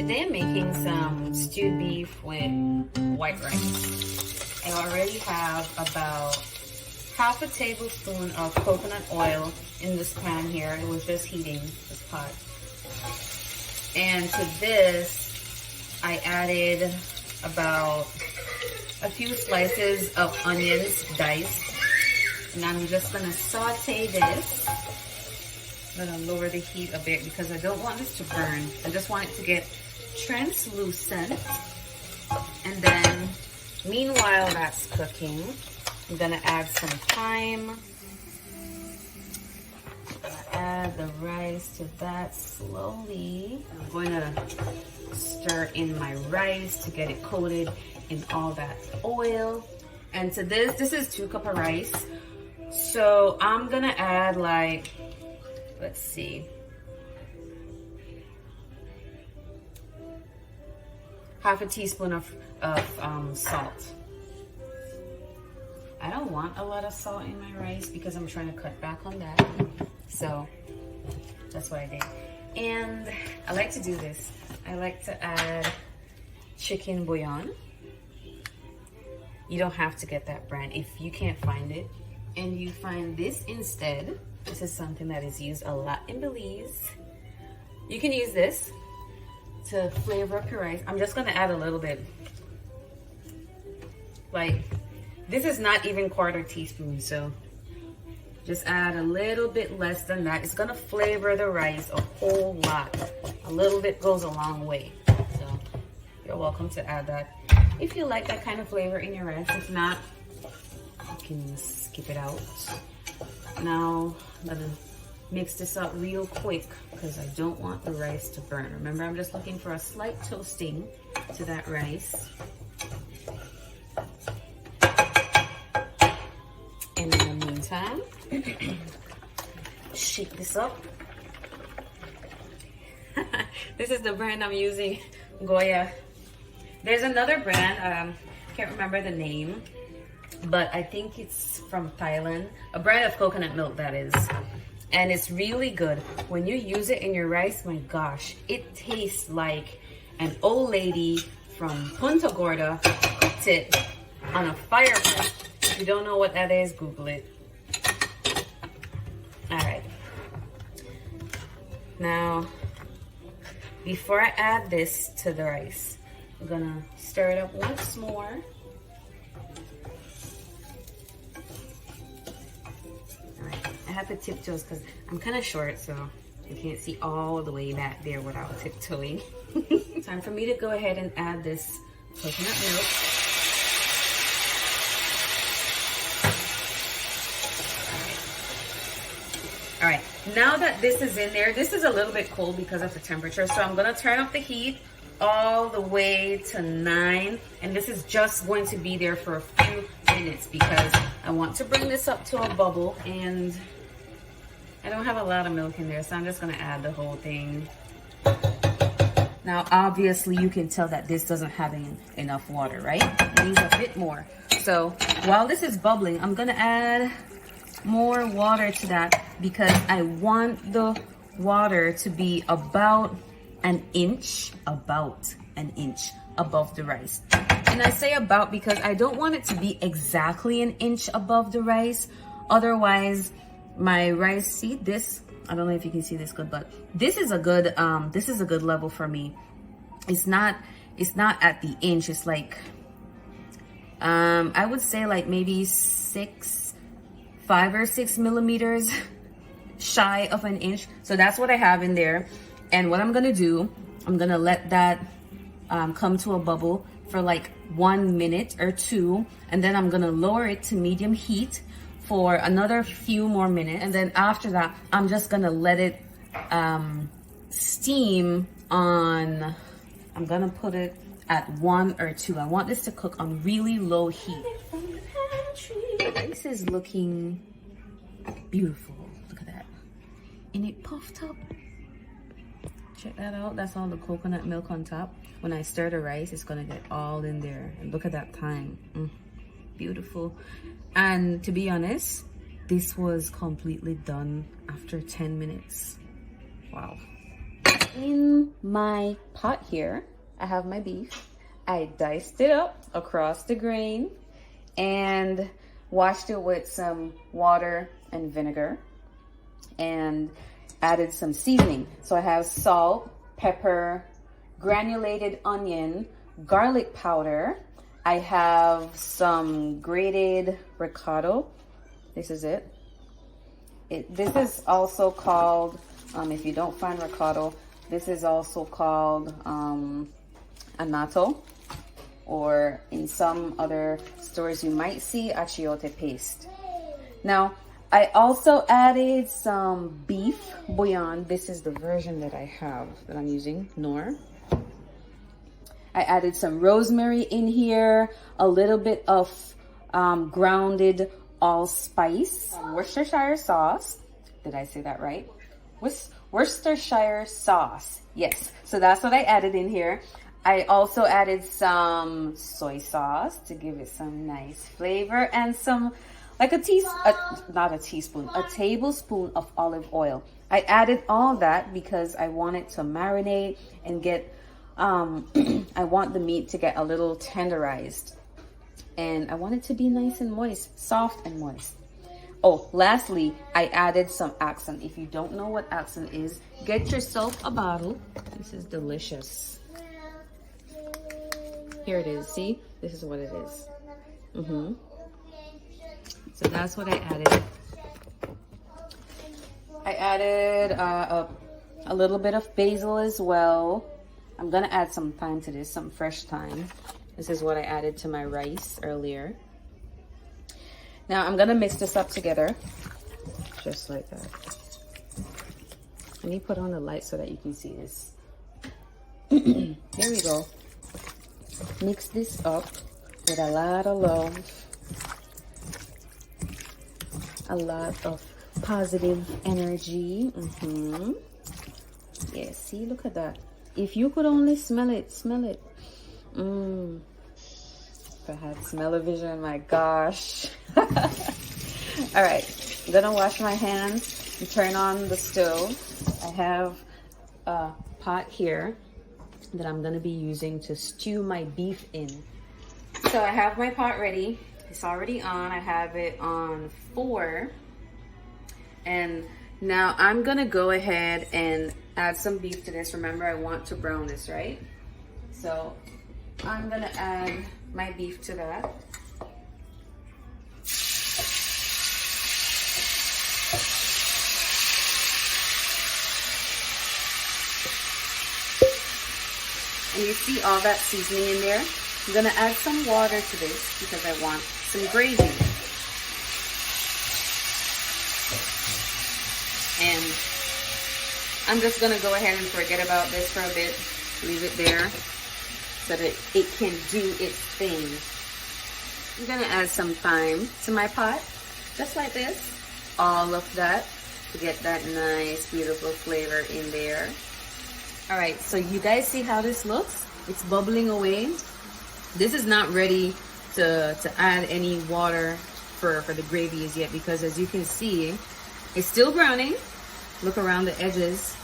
Today I'm making some stewed beef with white rice. I already have about half a tablespoon of coconut oil in this pan here. It was just heating this pot. And to this, I added about a few slices of onions diced. And I'm just gonna saute this. I'm gonna lower the heat a bit because I don't want this to burn. I just want it to get translucent. And then, meanwhile that's cooking, I'm gonna add some thyme. I'm gonna add the rice to that slowly. I'm going to stir in my rice to get it coated in all that oil. And to this is 2 cups of rice. So I'm gonna add like, let's see, half a teaspoon of salt. I don't want a lot of salt in my rice because I'm trying to cut back on that. So that's what I did. And I like to do this. I like to add chicken bouillon. You don't have to get that brand if you can't find it. And you find this instead. This is something that is used a lot in Belize. You can use this to flavor up your rice. I'm just gonna add a little bit. Like, this is not even 1/4 teaspoon, so just add a little bit less than that. It's gonna flavor the rice a whole lot. A little bit goes a long way. So you're welcome to add that if you like that kind of flavor in your rice. If not, you can skip it out. Now I'm gonna mix this up real quick because I don't want the rice to burn. Remember, I'm just looking for a slight toasting to that rice. And in the meantime, shake this up. This is the brand I'm using, Goya. There's another brand, can't remember the name, but I think it's from Thailand. A brand of coconut milk, that is. And it's really good. When you use it in your rice, my gosh, it tastes like an old lady from Punta Gorda cooked it on a fire pit. If you don't know what that is, Google it. All right. Now, before I add this to the rice, I'm gonna stir it up once more. All right, I have to tiptoes because I'm kind of short, so you can't see all the way back there without tiptoeing. Time for me to go ahead and add this coconut milk. All right, now that this is in there, this is a little bit cold because of the temperature, so I'm gonna turn up the heat all the way to 9, and this is just going to be there for a few minutes because I want to bring this up to a bubble, and I don't have a lot of milk in there, so I'm just gonna add the whole thing. Now, obviously, you can tell that this doesn't have enough water, right? It needs a bit more. So while this is bubbling, I'm gonna add more water to that because I want the water to be about an inch above the rice. And I say about because I don't want it to be exactly an inch above the rice. Otherwise, my rice, see this? I don't know if you can see this good, but this is a good level for me. It's not at the inch. It's like I would say like maybe 5 or 6 millimeters shy of an inch. So that's what I have in there. And what I'm gonna do, I'm gonna let that come to a bubble for like 1 minute or 2, and then I'm gonna lower it to medium heat for another few more minutes. And then after that, I'm just gonna let it steam on, I'm gonna put it at 1 or 2. I want this to cook on really low heat. This is looking beautiful. Look at that. And it puffed up. Check that out. That's all the coconut milk on top. When I stir the rice, it's gonna get all in there. And look at that thyme. Beautiful. And to be honest, this was completely done after 10 minutes. Wow. In my pot here, I have my beef. I diced it up across the grain and washed it with some water and vinegar and added some seasoning. So I have salt, pepper, granulated onion, garlic powder. I have some grated Recado. This is it. This is also called, if you don't find Recado, this is also called Annato, or in some other stores you might see Achiote paste. Now, I also added some beef bouillon. This is the version that I have, that I'm using, Nor. I added some rosemary in here, a little bit of grounded allspice, Worcestershire sauce. Did I say that right? Worcestershire sauce. Yes, so that's what I added in here. I also added some soy sauce to give it some nice flavor, and some, like a tablespoon of olive oil. I added all that because I want it to marinate and get, I want the meat to get a little tenderized. And I want it to be nice and moist, soft and moist. Oh, lastly, I added some accent. If you don't know what accent is, get yourself a bottle. This is delicious. Here it is. See? This is what it is. So that's what I added. I added a little bit of basil as well. I'm gonna add some thyme to this, some fresh thyme. This is what I added to my rice earlier. Now I'm gonna mix this up together, just like that. Let me put on the light so that you can see this. There we go. Mix this up with a lot of love, a lot of positive energy. Yeah, see, look at that. If you could only smell it, smell it. If I had smell-o-vision, my gosh. All right, I'm gonna wash my hands and turn on the stove. I have a pot here that I'm gonna be using to stew my beef in. So I have my pot ready. It's already on. I have it on 4. And now I'm gonna go ahead and add some beef to this. Remember, I want to brown this, right? So I'm gonna add my beef to that. And you see all that seasoning in there? I'm gonna add some water to this because I want some gravy. And I'm just gonna go ahead and forget about this for a bit, leave it there so that it can do its thing. I'm gonna add some thyme to my pot, just like this. All of that to get that nice, beautiful flavor in there. All right, so you guys see how this looks? It's bubbling away. This is not ready to add any water for the gravy as yet, because as you can see, it's still browning. Look around the edges,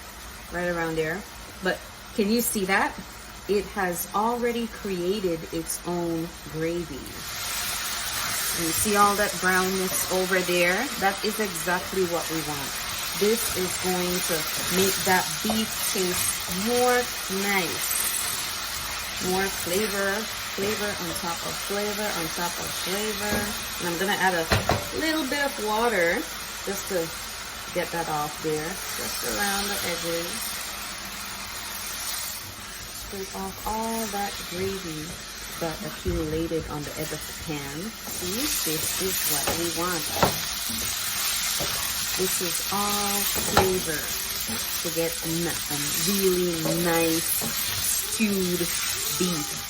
right around there. But can you see that? It has already created its own gravy. And you see all that brownness over there? That is exactly what we want. This is going to make that beef taste more nice. More flavor on top of flavor on top of flavor. And I'm gonna add a little bit of water just to get that off there, just around the edges. Scrape off all that gravy that accumulated on the edge of the pan. See, this is what we want. This is all flavor to get a really nice stewed beef.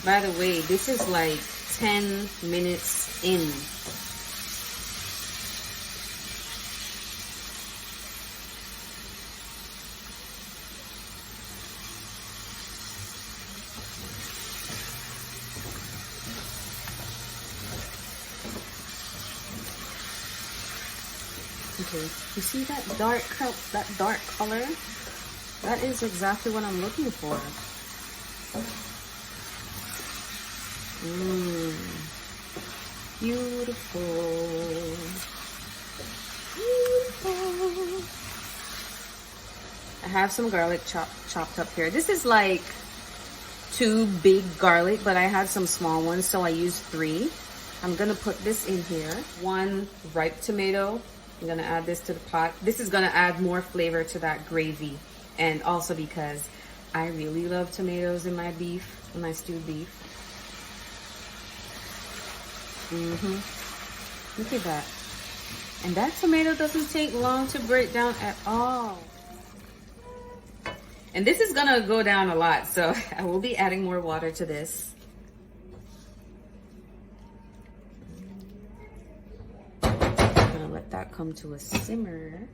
By the way, this is like 10 minutes in. Okay, you see that dark color? That is exactly what I'm looking for. Beautiful. Beautiful. I have some garlic chopped up here. This is like 2 big garlic, but I had some small ones, so I used 3. I'm gonna put this in here. 1 ripe tomato. I'm gonna add this to the pot. This is gonna add more flavor to that gravy, and also because I really love tomatoes in my beef, in my stewed beef. Look at that. And that tomato doesn't take long to break down at all. And this is gonna go down a lot, so I will be adding more water to this. I'm gonna let that come to a simmer.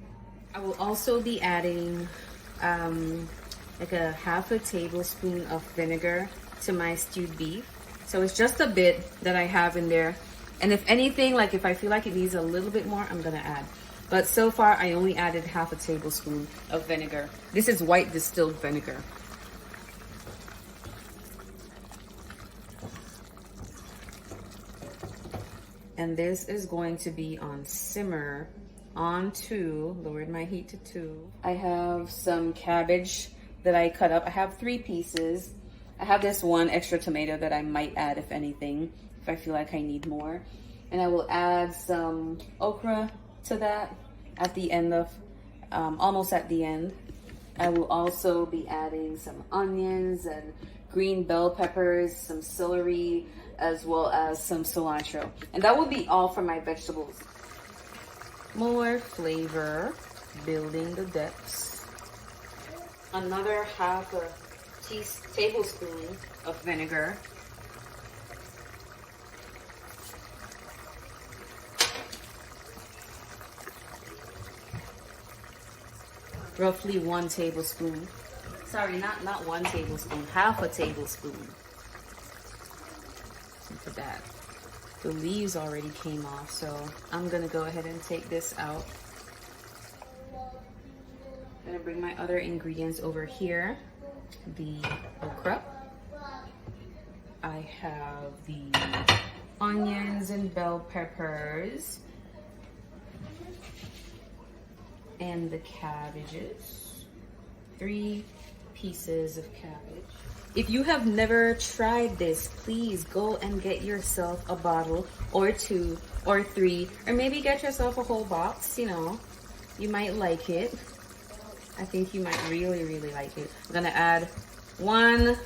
I will also be adding like a ½ tablespoon of vinegar to my stewed beef. So it's just a bit that I have in there. And if anything, like if I feel like it needs a little bit more, I'm gonna add. But so far, I only added ½ tablespoon of vinegar. This is white distilled vinegar. And this is going to be on simmer on 2, lowered my heat to 2. I have some cabbage that I cut up. I have 3 pieces. I have this 1 extra tomato that I might add, if anything, if I feel like I need more. And I will add some okra to that at the end of, almost at the end. I will also be adding some onions and green bell peppers, some celery, as well as some cilantro. And that will be all for my vegetables. More flavor, building the depths. Another ½ tablespoon of vinegar. Roughly 1 tablespoon. Sorry, not 1 tablespoon, ½ tablespoon. Look at that. The leaves already came off, so I'm gonna go ahead and take this out. I'm gonna bring my other ingredients over here. The okra. I have the onions and bell peppers. And the cabbages. 3 pieces of cabbage. If you have never tried this, please go and get yourself a bottle or 2 or 3, or maybe get yourself a whole box. You know, you might like it. I think you might really, really like it. I'm gonna add 1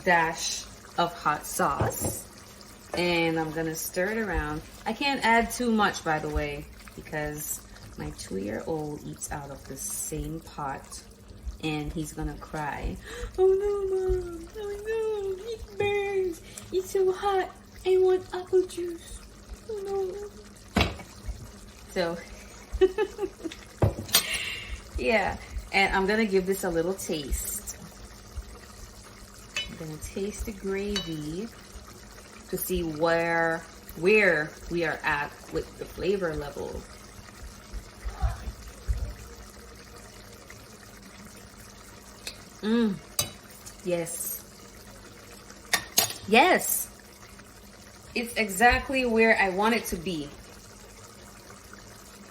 dash of hot sauce, and I'm gonna stir it around. I can't add too much, by the way, because my 2-year-old eats out of the same pot, and he's gonna cry. Oh no, Mom! Oh no! It burns! It's so hot! I want apple juice! Oh no! So, yeah, and I'm gonna give this a little taste. I'm gonna taste the gravy to see where we are at with the flavor level. Yes. Yes. It's exactly where I want it to be.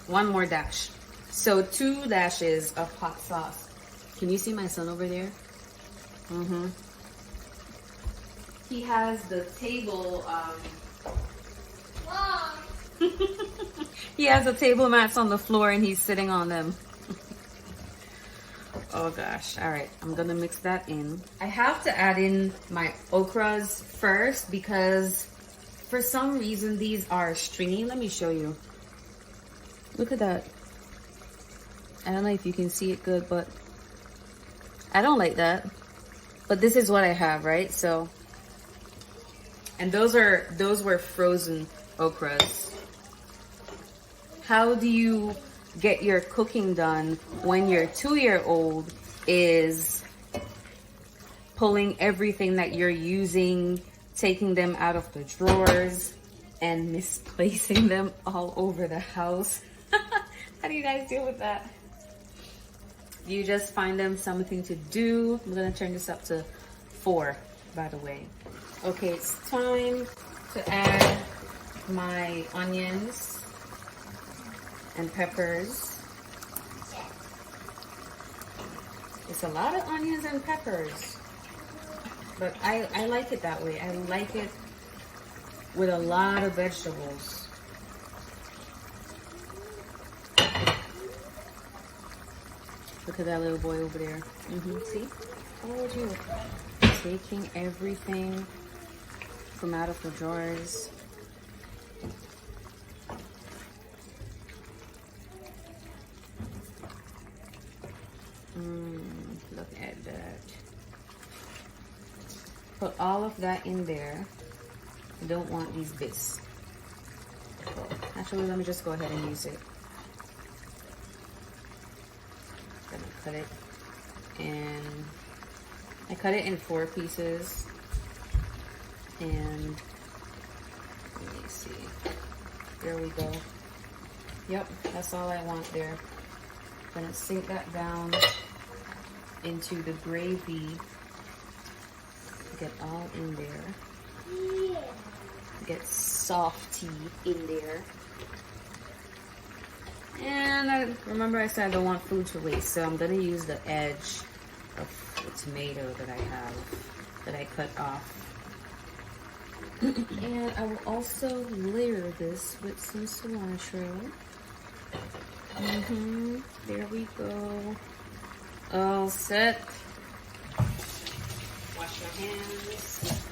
1 more dash. So 2 dashes of hot sauce. Can you see my son over there? He has the table, he has the table mats on the floor and he's sitting on them. Oh gosh. All right, I'm gonna mix that in. I have to add in my okras first because for some reason these are stringy. Let me show you. Look at that. I don't know if you can see it good, but I don't like that. But this is what I have, right? So, and those were frozen okras. How do you get your cooking done when your 2-year-old is pulling everything that you're using, taking them out of the drawers, and misplacing them all over the house? How do you guys deal with that? You just find them something to do. I'm gonna turn this up to 4, by the way. Okay, it's time to add my onions and peppers. It's a lot of onions and peppers, but I like it that way. I like it with a lot of vegetables. Look at that little boy over there. See? I told you. Taking everything from out of the drawers. Look at that. Put all of that in there. I don't want these bits. Well, actually, let me just go ahead and use it. Gonna cut it, and I cut it in 4 pieces. And let me see. There we go. Yep, that's all I want there. Gonna sink that down into the gravy. Get all in there. Get softy in there. And remember I said I don't want food to waste, so I'm gonna use the edge of the tomato that I have, that I cut off. And I will also layer this with some cilantro. There we go. All set. Wash your hands.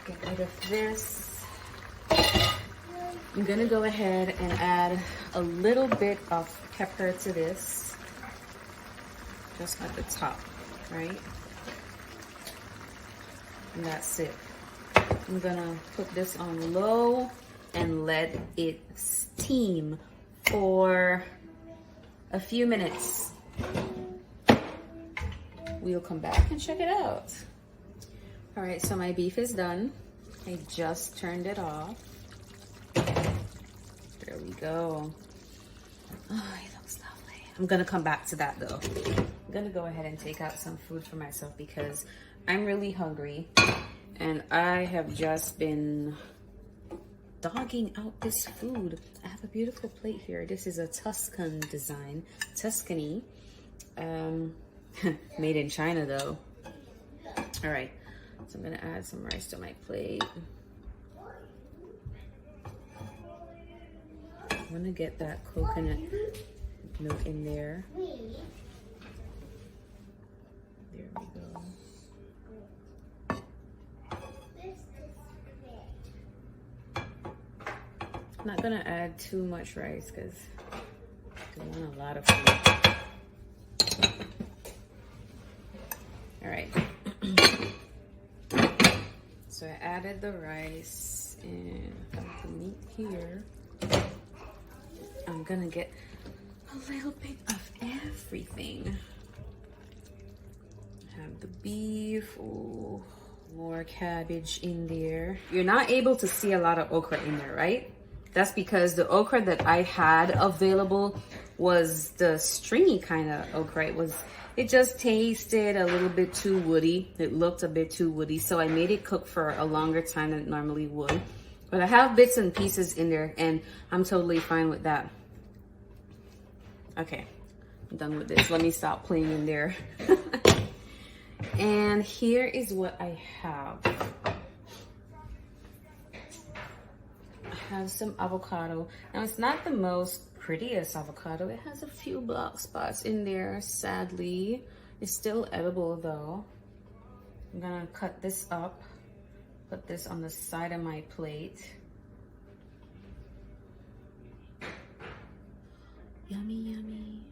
Get rid of this. I'm gonna go ahead and add a little bit of pepper to this, just at the top, right? And that's it. I'm gonna put this on low and let it steam for a few minutes. We'll come back and check it out. All right, so my beef is done. I just turned it off. There we go. Oh, it looks lovely. I'm gonna come back to that though. I'm gonna go ahead and take out some food for myself because I'm really hungry and I have just been dogging out this food. I have a beautiful plate here. This is a Tuscan design, Tuscany. Made in China though. All right, so I'm gonna add some rice to my plate. I'm gonna get that coconut milk in there. There we go. I'm not gonna add too much rice because I want a lot of food. All right. So I added the rice and I have the meat here. I'm gonna get a little bit of everything. Have the beef, ooh, more cabbage in there. You're not able to see a lot of okra in there, right? That's because the okra that I had available was the stringy kind of okra. It just tasted a little bit too woody. It looked a bit too woody, so I made it cook for a longer time than it normally would. But I have bits and pieces in there, and I'm totally fine with that. Okay, I'm done with this. Let me stop playing in there. And here is what I have. I have some avocado. Now, it's not the most prettiest avocado. It has a few black spots in there, sadly. It's still edible though. I'm gonna cut this up, put this on the side of my plate. Yummy, yummy.